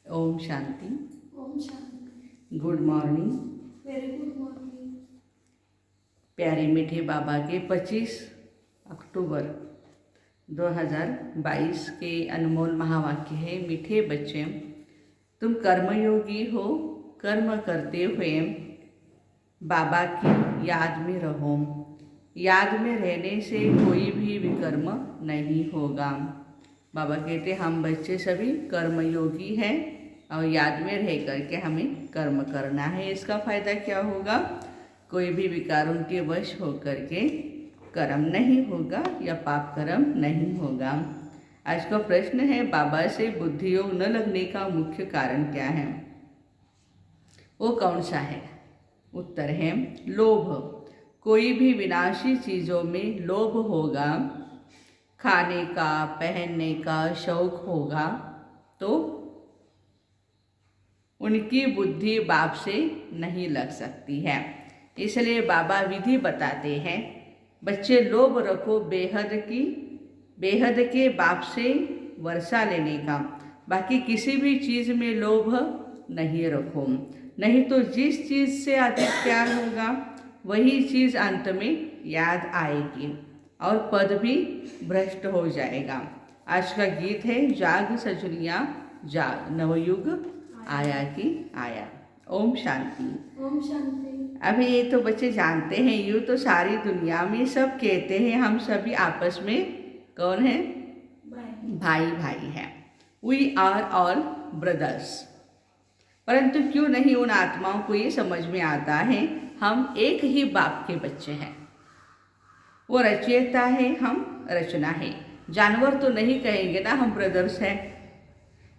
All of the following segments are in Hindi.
ओम शांति। ओम शांति। Good morning. Very good morning. प्यारे मीठे बाबा के 25 अक्टूबर 2022 के अनमोल महावाक्य है। मीठे बच्चे, तुम कर्मयोगी हो, कर्म करते हुए बाबा की याद में रहो। याद में रहने से कोई भी विकर्म नहीं होगा। बाबा कहते हम बच्चे सभी कर्मयोगी हैं और याद में रह करके हमें कर्म करना है। इसका फायदा क्या होगा? कोई भी विकार उनके वश होकर के कर्म नहीं होगा या पाप कर्म नहीं होगा। आज का प्रश्न है, बाबा से बुद्धि योग न लगने का मुख्य कारण क्या है? वो कौन सा है? उत्तर है लोभ। कोई भी विनाशी चीज़ों में लोभ होगा, खाने का, पहनने का शौक होगा, तो उनकी बुद्धि बाप से नहीं लग सकती है। इसलिए बाबा विधि बताते हैं, बच्चे लोभ रखो बेहद के बाप से वर्षा लेने का। बाकी किसी भी चीज़ में लोभ नहीं रखो, नहीं तो जिस चीज़ से अधिक प्यार होगा वही चीज़ अंत में याद आएगी और पद भी भ्रष्ट हो जाएगा। आज का गीत है, जाग सजनिया जाग, नवयुग आया कि आया। ओम शांति। ओम शांति। अभी ये तो बच्चे जानते हैं, यूँ तो सारी दुनिया में सब कहते हैं हम सभी आपस में कौन है? भाई भाई हैं। We are all brothers. परंतु क्यों नहीं उन आत्माओं को ये समझ में आता है हम एक ही बाप के बच्चे हैं। वो रचयिता है, हम रचना है। जानवर तो नहीं कहेंगे ना हम ब्रदर्स हैं।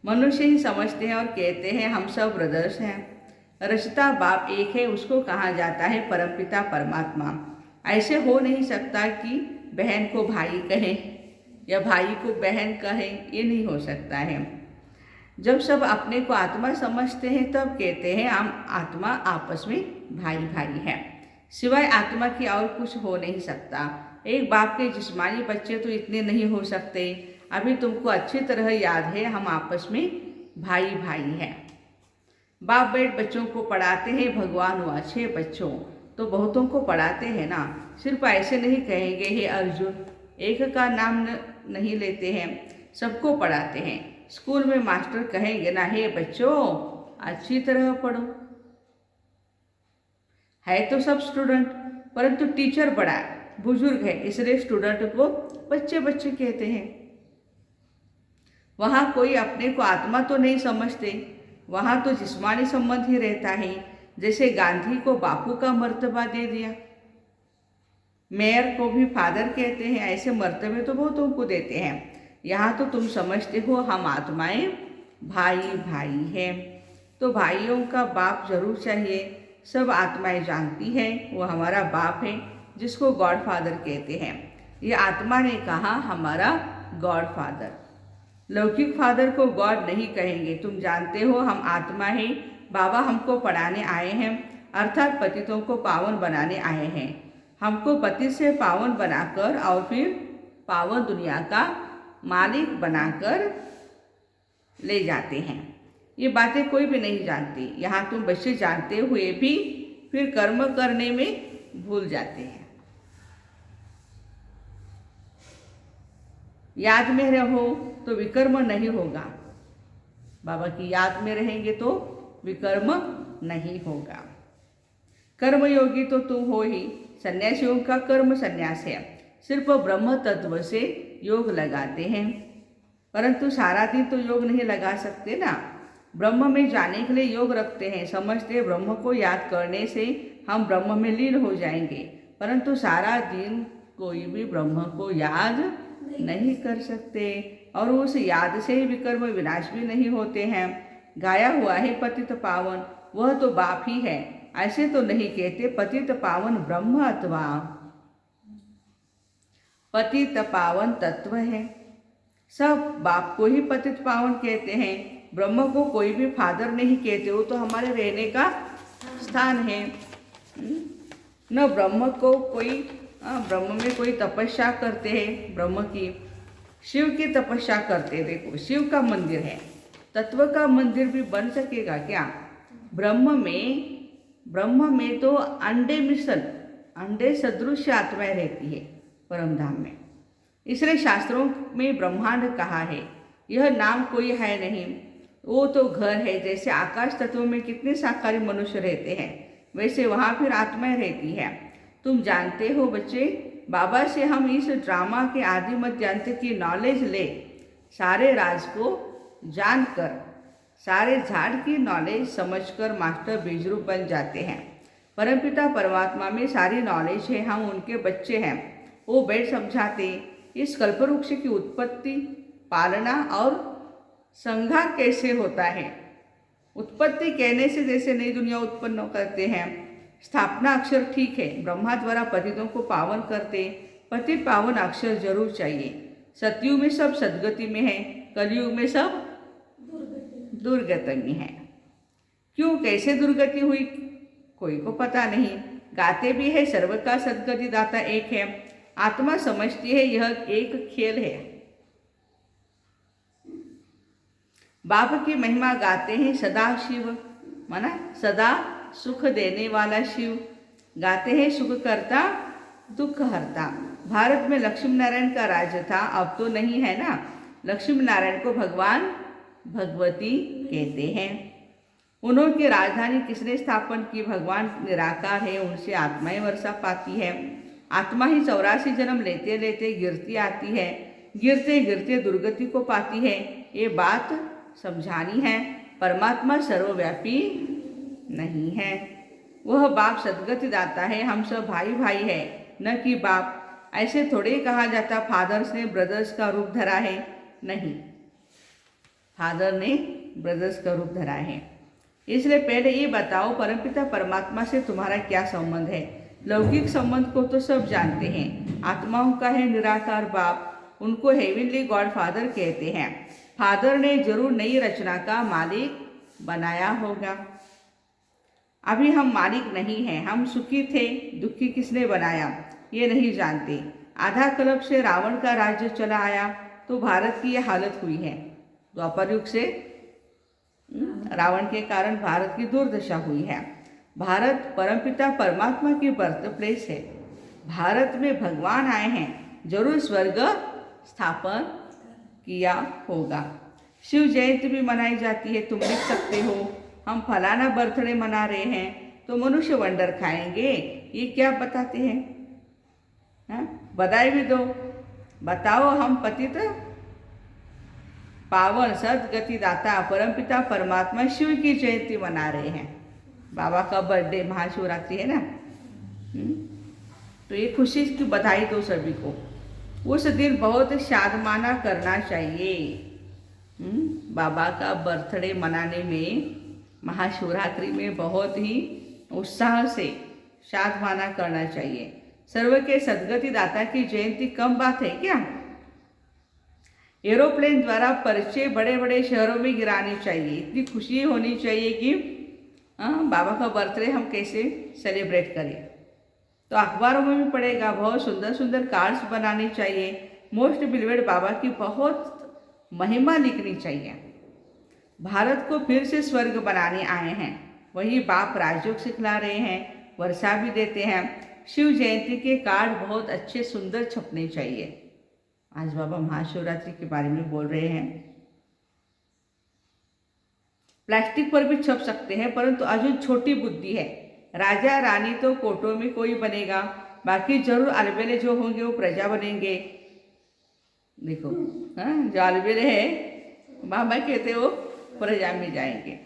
मनुष्य ही समझते हैं और कहते हैं हम सब ब्रदर्स हैं। रचता बाप एक है, उसको कहा जाता है परमपिता परमात्मा। ऐसे हो नहीं सकता कि बहन को भाई कहें या भाई को बहन कहें, ये नहीं हो सकता है। जब सब अपने को आत्मा समझते हैं तब कहते हैं हम आत्मा आपस में भाई भाई हैं। सिवाय आत्मा की और कुछ हो नहीं सकता। एक बाप के जिस्मानी बच्चे तो इतने नहीं हो सकते। अभी तुमको अच्छी तरह याद है हम आपस में भाई भाई हैं। बाप बैठ बच्चों को पढ़ाते हैं, भगवान हुआ 6 बच्चों तो बहुतों को पढ़ाते हैं ना। सिर्फ ऐसे नहीं कहेंगे हे अर्जुन, एक का नाम नहीं लेते हैं, सबको पढ़ाते हैं। स्कूल में मास्टर कहेंगे ना, हे बच्चों अच्छी तरह पढ़ो। है तो सब स्टूडेंट, परंतु टीचर बड़ा बुजुर्ग है, इसलिए स्टूडेंट को बच्चे बच्चे कहते हैं। वहाँ कोई अपने को आत्मा तो नहीं समझते, वहाँ तो जिस्मानी संबंध ही रहता है। जैसे गांधी को बापू का मर्तबा दे दिया, मेयर को भी फादर कहते हैं, ऐसे मर्तबे तो बहुतों को देते हैं। यहाँ तो तुम समझते हो हम आत्माएं भाई भाई हैं, तो भाइयों का बाप जरूर चाहिए। सब आत्माएं जानती हैं वो हमारा बाप है, जिसको गॉड फादर कहते हैं। ये आत्मा ने कहा हमारा गॉड फादर। लौकिक फादर को गॉड नहीं कहेंगे। तुम जानते हो हम आत्मा हैं, बाबा हमको पढ़ाने आए हैं, अर्थात पतितों को पावन बनाने आए हैं। हमको पतित से पावन बनाकर और फिर पावन दुनिया का मालिक बनाकर ले जाते हैं। ये बातें कोई भी नहीं जानती। यहाँ तुम बच्चे जानते हुए भी फिर कर्म करने में भूल जाते हैं। याद में रहो तो विकर्म नहीं होगा। बाबा की याद में रहेंगे तो विकर्म नहीं होगा। कर्मयोगी तो तुम हो ही। सन्यासियों का कर्म सन्यास है, सिर्फ ब्रह्म तत्व से योग लगाते हैं, परंतु सारा दिन तो योग नहीं लगा सकते ना। ब्रह्म में जाने के लिए योग रखते हैं, समझते हैं ब्रह्म को याद करने से हम ब्रह्म में लीन हो जाएंगे, परंतु सारा दिन कोई भी ब्रह्म को याद नहीं कर सकते और उस याद से ही विकर्म विनाश भी नहीं होते हैं। गाया हुआ है पतित पावन, वह तो बाप ही है। ऐसे तो नहीं कहते पतित पावन ब्रह्म अथवा पतित पावन तत्व है। सब बाप को ही पतित पावन कहते हैं। ब्रह्म को कोई भी फादर नहीं कहते, वो तो हमारे रहने का स्थान है। न ब्रह्म को कोई ब्रह्म में कोई तपस्या करते हैं। ब्रह्म की शिव की तपस्या करते, देखो शिव का मंदिर है, तत्व का मंदिर भी बन सकेगा क्या? ब्रह्म में तो अंडे सदृश आत्माएं रहती है परम धाम में। इसलिए शास्त्रों में ब्रह्मांड कहा है। यह नाम कोई है नहीं, वो तो घर है। जैसे आकाश तत्वों में कितने साकारी मनुष्य रहते हैं, वैसे वहाँ फिर आत्माएं रहती है। तुम जानते हो बच्चे, बाबा से हम इस ड्रामा के आदि मध्यांत की नॉलेज ले, सारे राज को जानकर, सारे झाड़ की नॉलेज समझकर मास्टर बीजरूप बन जाते हैं। परमपिता परमात्मा में सारी नॉलेज है, हम उनके बच्चे हैं। वो बैठ समझाते इस कल्पवृक्ष की उत्पत्ति, पालना और संहार कैसे होता है। उत्पत्ति कहने से जैसे नई दुनिया उत्पन्न करते हैं, स्थापना अक्षर ठीक है, ब्रह्मा द्वारा पतितों को पावन करते, पति पावन अक्षर जरूर चाहिए। सतयुग में सब सदगति में है, कलयुग में सब दुर्गति में है। क्यों, कैसे दुर्गति हुई, कोई को पता नहीं। गाते भी है सर्व का सदगति दाता एक है। आत्मा समझती है यह एक खेल है। बाप की महिमा गाते हैं सदा शिव, माना सदा सुख देने वाला शिव। गाते हैं सुख करता दुख हरता। भारत में लक्ष्मी नारायण का राज्य था, अब तो नहीं है ना। लक्ष्मी नारायण को भगवान भगवती कहते हैं। उन्होंने राजधानी किसने स्थापन की? भगवान निराकार है, उनसे आत्माएं वर्षा पाती है। आत्मा ही 84 जन्म लेते लेते गिरती आती है, गिरते गिरते दुर्गति को पाती है। ये बात समझानी है। परमात्मा सर्वव्यापी नहीं है, वह बाप सदगति दाता है। हम सब भाई भाई है, न कि बाप। ऐसे थोड़े कहा जाता फादर्स ने ब्रदर्स का रूप धरा है। नहीं, फादर ने ब्रदर्स का रूप धरा है। इसलिए पहले ये बताओ, परमपिता परमात्मा से तुम्हारा क्या संबंध है? लौकिक संबंध को तो सब जानते हैं। आत्माओं का है निराकार बाप, उनको हेवनली गॉड फादर कहते हैं। फादर ने जरूर नई रचना का मालिक बनाया होगा। अभी हम मालिक नहीं हैं, हम सुखी थे, दुखी किसने बनाया ये नहीं जानते। आधा कल्प से रावण का राज्य चला आया तो भारत की यह हालत हुई है। द्वापर युग से रावण के कारण भारत की दुर्दशा हुई है। भारत परमपिता परमात्मा की बर्थ प्लेस है। भारत में भगवान आए हैं, जरूर स्वर्ग स्थापन किया होगा। शिव जयंती भी मनाई जाती है, तुम लिख सकते हो। हम फलाना बर्थडे मना रहे हैं तो मनुष्य वंडर खाएंगे, ये क्या बताते हैं? बधाई भी दो, बताओ हम पतित पावन सदगति दाता परमपिता परमात्मा शिव की जयंती मना रहे हैं। बाबा का बर्थडे महाशिवरात्रि है ना। तो ये खुशी की बधाई दो सभी को। उस दिन बहुत शादमाना करना चाहिए। बाबा का बर्थडे मनाने में, महाशिवरात्रि में बहुत ही उत्साह से शादमाना करना चाहिए। सर्व के सदगति दाता की जयंती कम बात है क्या? एरोप्लेन द्वारा पर्चे बड़े बड़े शहरों में गिराने चाहिए। इतनी खुशी होनी चाहिए कि बाबा का बर्थडे हम कैसे सेलिब्रेट करें। तो अखबारों में भी पड़ेगा, बहुत सुंदर सुंदर कार्ड्स बनाने चाहिए। मोस्ट बिलीवेड बाबा की बहुत महिमा लिखनी चाहिए। भारत को फिर से स्वर्ग बनाने आए हैं, वही बाप राजयोग सिखला रहे हैं, वर्षा भी देते हैं। शिव जयंती के कार्ड बहुत अच्छे सुंदर छपने चाहिए। आज बाबा महाशिवरात्रि के बारे में बोल रहे हैं। प्लास्टिक पर भी छप सकते हैं, परंतु अजून छोटी बुद्धि है। राजा रानी तो कोटों में कोई बनेगा, बाकी जरूर अलबेले जो होंगे वो प्रजा बनेंगे। देखो जो अलबेले है बाबा कहते वो प्रजा में जाएंगे।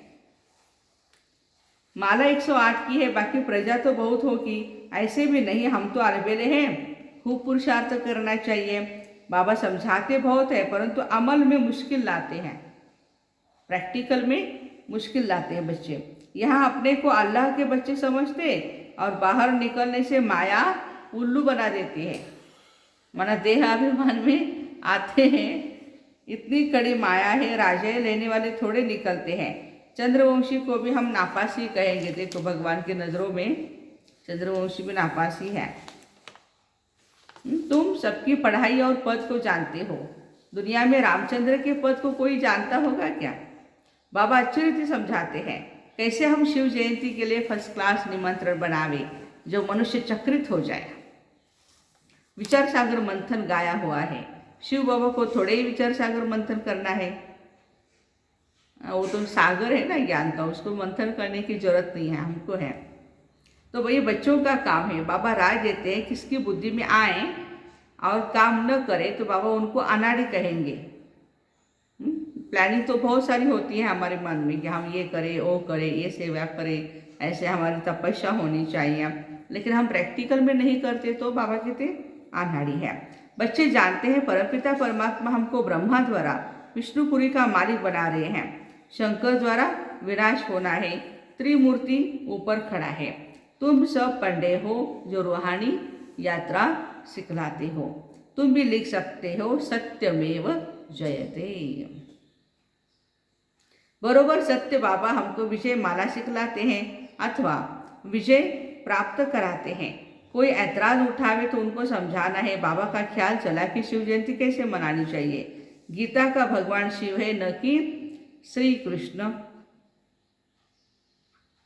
माला 108 की है, बाकी प्रजा तो बहुत होगी। ऐसे भी नहीं, हम तो अलबेले हैं, खूब पुरुषार्थ करना चाहिए। बाबा समझाते बहुत है, परंतु अमल में मुश्किल लाते हैं, प्रैक्टिकल में मुश्किल लाते हैं बच्चे। यहाँ अपने को अल्लाह के बच्चे समझते और बाहर निकलने से माया उल्लू बना देती है। माना देहाभिमान में आते हैं, इतनी कड़ी माया है, राजाएं लेने वाले थोड़े निकलते हैं। चंद्रवंशी को भी हम नापासी कहेंगे। देखो भगवान की नज़रों में चंद्रवंशी भी नापासी है। तुम सबकी पढ़ाई और पद को जानते हो। दुनिया में रामचंद्र के पद को कोई जानता होगा क्या? बाबा अच्छी रीति समझाते हैं कैसे हम शिव जयंती के लिए फर्स्ट क्लास निमंत्रण बनावे जो मनुष्य चक्रित हो जाए। विचार सागर मंथन गाया हुआ है। शिव बाबा को थोड़े ही विचार सागर मंथन करना है, वो तो सागर है ना ज्ञान का, उसको मंथन करने की जरूरत नहीं है, हमको है। तो वही बच्चों का काम है। बाबा राय देते हैं किसकी बुद्धि में आए और काम न करे तो बाबा उनको अनाड़ी कहेंगे। प्लानिंग तो बहुत सारी होती है हमारे मन में कि हम ये करें वो करें, ये सेवा करें, ऐसे हमारी तपस्या होनी चाहिए, लेकिन हम प्रैक्टिकल में नहीं करते तो बाबा कहते अनाड़ी है। बच्चे जानते हैं परमपिता परमात्मा हमको ब्रह्मा द्वारा विष्णुपुरी का मालिक बना रहे हैं, शंकर द्वारा विनाश होना है, त्रिमूर्ति ऊपर खड़ा है। तुम सब पंडे हो जो रूहानी यात्रा सिखलाते हो, तुम भी लिख सकते हो सत्यमेव जयते। बरोबर सत्य बाबा हमको विजय माला सिखलाते हैं अथवा विजय प्राप्त कराते हैं। कोई ऐतराज उठावे तो उनको समझाना है। बाबा का ख्याल चला कि शिव जयंती कैसे मनानी चाहिए। गीता का भगवान शिव है, न कि श्री कृष्ण।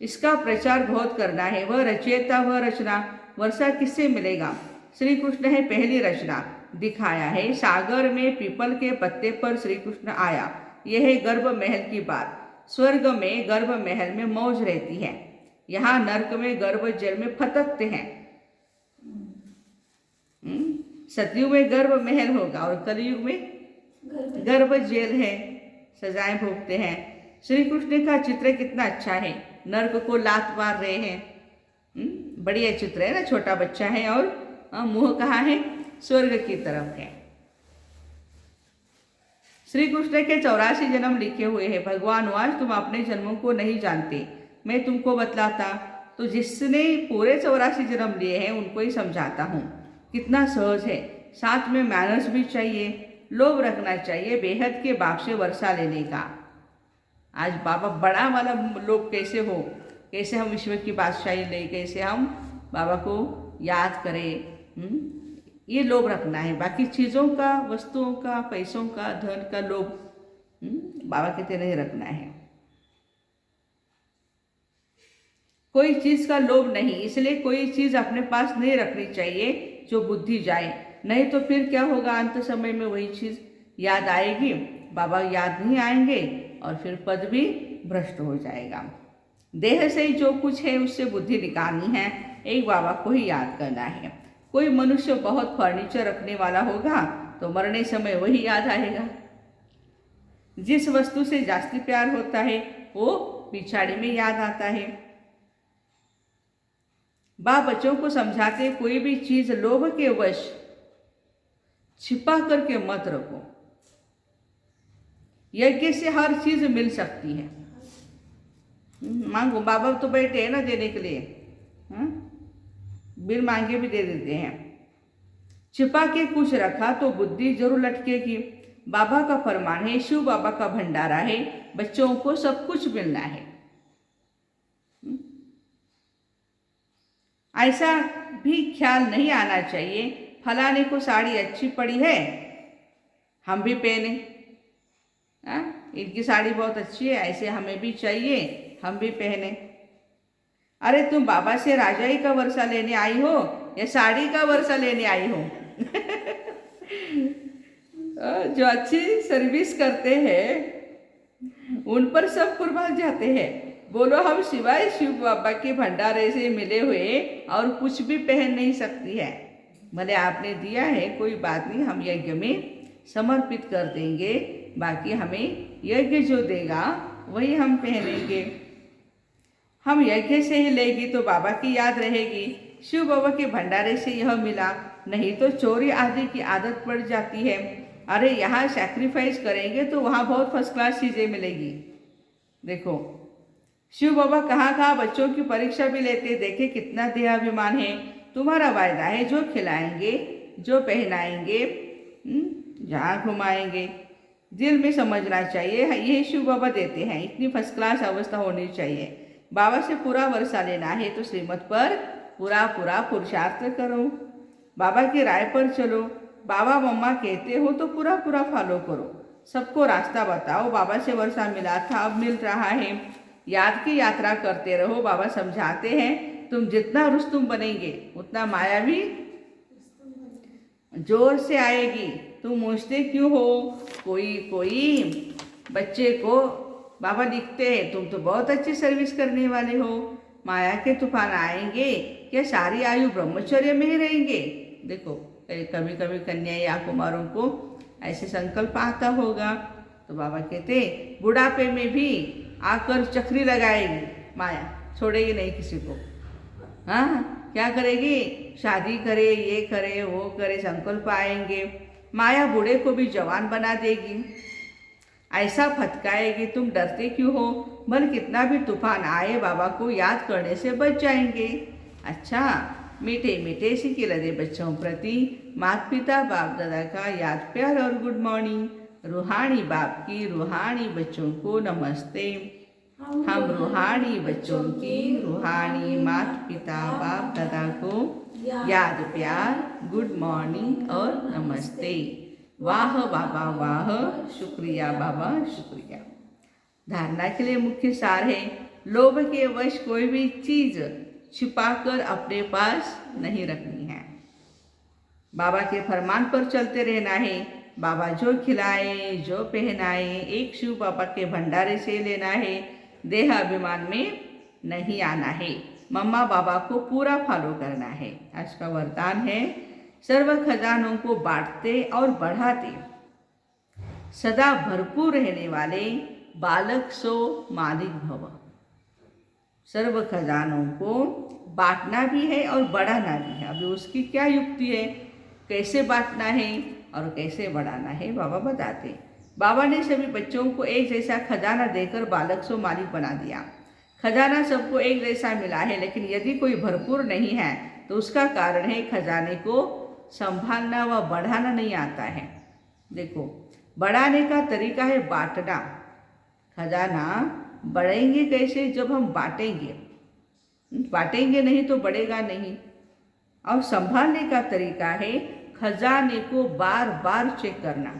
इसका प्रचार बहुत करना है। वह रचयिता, वह रचना, वर्षा किससे मिलेगा? श्री कृष्ण है पहली रचना। दिखाया है सागर में पीपल के पत्ते पर श्री कृष्ण आया। यह है गर्भ महल की बात। स्वर्ग में गर्भ महल में मौज रहती है, यहाँ नर्क में गर्भ जल में फटकते हैं। सतयुग में गर्भ महल होगा और कलयुग में गर्भ जेल है, सजाएं भोगते हैं। श्री कृष्ण का चित्र कितना अच्छा है, नर्क को लात मार रहे हैं। बढ़िया चित्र है ना, छोटा बच्चा है और मुंह कहाँ है? स्वर्ग की तरफ है। श्री कृष्ण के 84 जन्म लिखे हुए हैं। भगवान आज तुम अपने जन्मों को नहीं जानते, मैं तुमको बतलाता तो जिसने पूरे 84 जन्म लिए हैं उनको ही समझाता हूँ। कितना सहज है, साथ में मैनर्स भी चाहिए, लोभ रखना चाहिए बेहद के बाप से वर्षा लेने का। आज बाबा बड़ा वाला लोभ कैसे हो, कैसे हम ईश्वर की बादशाही ले, कैसे हम बाबा को याद करें, ये लोभ रखना है। बाकी चीज़ों का, वस्तुओं का, पैसों का, धन का लोभ बाबा कहते नहीं रखना है। कोई चीज़ का लोभ नहीं, इसलिए कोई चीज़ अपने पास नहीं रखनी चाहिए जो बुद्धि जाए, नहीं तो फिर क्या होगा? अंत समय में वही चीज़ याद आएगी, बाबा याद नहीं आएंगे और फिर पद भी भ्रष्ट हो जाएगा। देह से ही जो कुछ है उससे बुद्धि निकालनी है, एक बाबा को ही याद करना है। कोई मनुष्य बहुत फर्नीचर रखने वाला होगा तो मरने समय वही याद आएगा। जिस वस्तु से जास्ती प्यार होता है वो पिछाड़ी में याद आता है। बाप बच्चों को समझाते कोई भी चीज लोभ के वश छिपा करके मत रखो। यज्ञ से हर चीज मिल सकती है। मांगो, बाबा तो बैठे हैं ना देने के लिए, बिन मांगे भी दे देते हैं। छिपा के कुछ रखा तो बुद्धि जरूर लटकेगी। बाबा का फरमान है, शिव बाबा का भंडारा है, बच्चों को सब कुछ मिलना है। ऐसा भी ख्याल नहीं आना चाहिए फलाने को साड़ी अच्छी पड़ी है हम भी पहने, इनकी साड़ी बहुत अच्छी है ऐसे हमें भी चाहिए, हम भी पहने। अरे तुम बाबा से राजाई का वर्षा लेने आई हो या साड़ी का वर्षा लेने आई हो? जो अच्छी सर्विस करते हैं उन पर सब कुर्बान जाते हैं। बोलो हम सिवाय शिव बाबा के भंडारे से मिले हुए और कुछ भी पहन नहीं सकती है। भले आपने दिया है कोई बात नहीं, हम यज्ञ में समर्पित कर देंगे, बाकी हमें यज्ञ जो देगा वही हम पहनेंगे। हम यज्ञ से ही लेगी तो बाबा की याद रहेगी। शिव बाबा के भंडारे से यह मिला, नहीं तो चोरी आदि की आदत पड़ जाती है। अरे यहाँ सैक्रिफाइस करेंगे तो वहाँ बहुत फर्स्ट क्लास चीज़ें मिलेगी। देखो शिव बाबा कहाँ कहाँ बच्चों की परीक्षा भी लेते, देखे कितना देहाभिमान है। तुम्हारा वायदा है जो खिलाएंगे, जो पहनाएंगे, जहाँ घुमाएंगे, दिल में समझना चाहिए ये शिव बाबा देते हैं। इतनी फर्स्ट क्लास अवस्था होनी चाहिए। बाबा से पूरा वर्षा लेना है तो श्रीमत पर पूरा पूरा पुरुषार्थ करो, बाबा की राय पर चलो। बाबा मम्मा कहते हो तो पूरा पूरा फॉलो करो। सबको रास्ता बताओ। बाबा से वर्षा मिला था, अब मिल रहा है। याद की यात्रा करते रहो। बाबा समझाते हैं तुम जितना रुस्तुम बनेंगे उतना माया भी जोर से आएगी। तुम पूछते क्यों हो? कोई कोई बच्चे को बाबा लिखते हैं तुम तो बहुत अच्छी सर्विस करने वाले हो। माया के तूफान आएंगे, क्या सारी आयु ब्रह्मचर्य में ही रहेंगे? देखो कभी कभी कन्या या कुमारों को ऐसे संकल्प आता होगा, तो बाबा कहते बुढ़ापे में भी आकर चक्री लगाएगी माया, छोड़ेगी नहीं किसी को। हाँ, क्या करेगी? शादी करे, ये करे, वो करे, संकल्प आएंगे। माया बूढ़े को भी जवान बना देगी, ऐसा फटकाएगी। तुम डरते क्यों हो? भले कितना भी तूफान आए, बाबा को याद करने से बच जाएंगे। अच्छा, मीठे मीठे से खिलते बच्चों प्रति माता पिता बाप दादा का याद प्यार और गुड मॉर्निंग। रूहानी बाप की रूहानी बच्चों को नमस्ते। हम रूहानी बच्चों की रूहानी माता पिता बाप दादा को याद प्यार, गुड मॉर्निंग और नमस्ते। वाह बाबा वाह, शुक्रिया बाबा शुक्रिया। धारणा के लिए मुख्य सार है, लोभ के वश कोई भी चीज छिपाकर अपने पास नहीं रखनी है। बाबा के फरमान पर चलते रहना है। बाबा जो खिलाए जो पहनाए एक शिव बाबा के भंडारे से लेना है। देह अभिमान में नहीं आना है। मम्मा बाबा को पूरा फॉलो करना है। आज का वरदान है, सर्व खजानों को बांटते और बढ़ाते, सदा भरपूर रहने वाले बालक सो मालिक भव। सर्व खजानों को बांटना भी है और बढ़ाना भी है। अभी उसकी क्या युक्ति है, कैसे बांटना है और कैसे बढ़ाना है, बाबा बताते। बाबा ने सभी बच्चों को एक जैसा खजाना देकर बालक सो मालिक बना दिया। खजाना सबको एक जैसा मिला है, लेकिन यदि कोई भरपूर नहीं है तो उसका कारण है खजाने को संभालना व बढ़ाना नहीं आता है। देखो, बढ़ाने का तरीका है बांटना। खजाना बढ़ेंगे कैसे? जब हम बांटेंगे। बांटेंगे नहीं तो बढ़ेगा नहीं। और संभालने का तरीका है खजाने को बार बार चेक करना,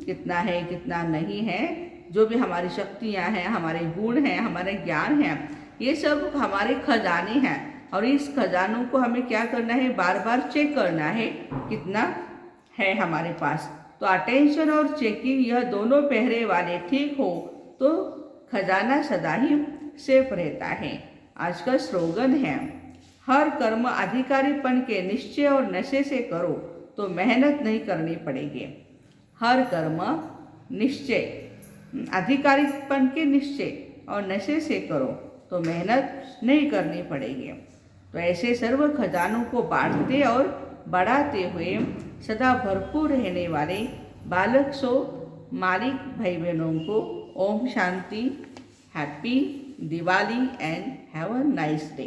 कितना है कितना नहीं है। जो भी हमारी शक्तियाँ हैं, हमारे गुण हैं, हमारे ज्ञान हैं, ये सब हमारे खजाने हैं। और इस खजानों को हमें क्या करना है? बार बार चेक करना है कितना है हमारे पास। तो अटेंशन और चेकिंग, यह दोनों पहरे वाले ठीक हो तो खजाना सदा ही सेफ रहता है। आज का स्लोगन है, हर कर्म अधिकारीपन के निश्चय और नशे से करो तो मेहनत नहीं करनी पड़ेगी। हर कर्म निश्चय, अधिकारीपन के निश्चय और नशे से करो तो मेहनत नहीं करनी पड़ेगी। तो ऐसे सर्व खजानों को बांटते और बढ़ाते हुए सदा भरपूर रहने वाले बालक सो मालिक भाई बहनों को ओम शांति, happy Diwali and have a nice day.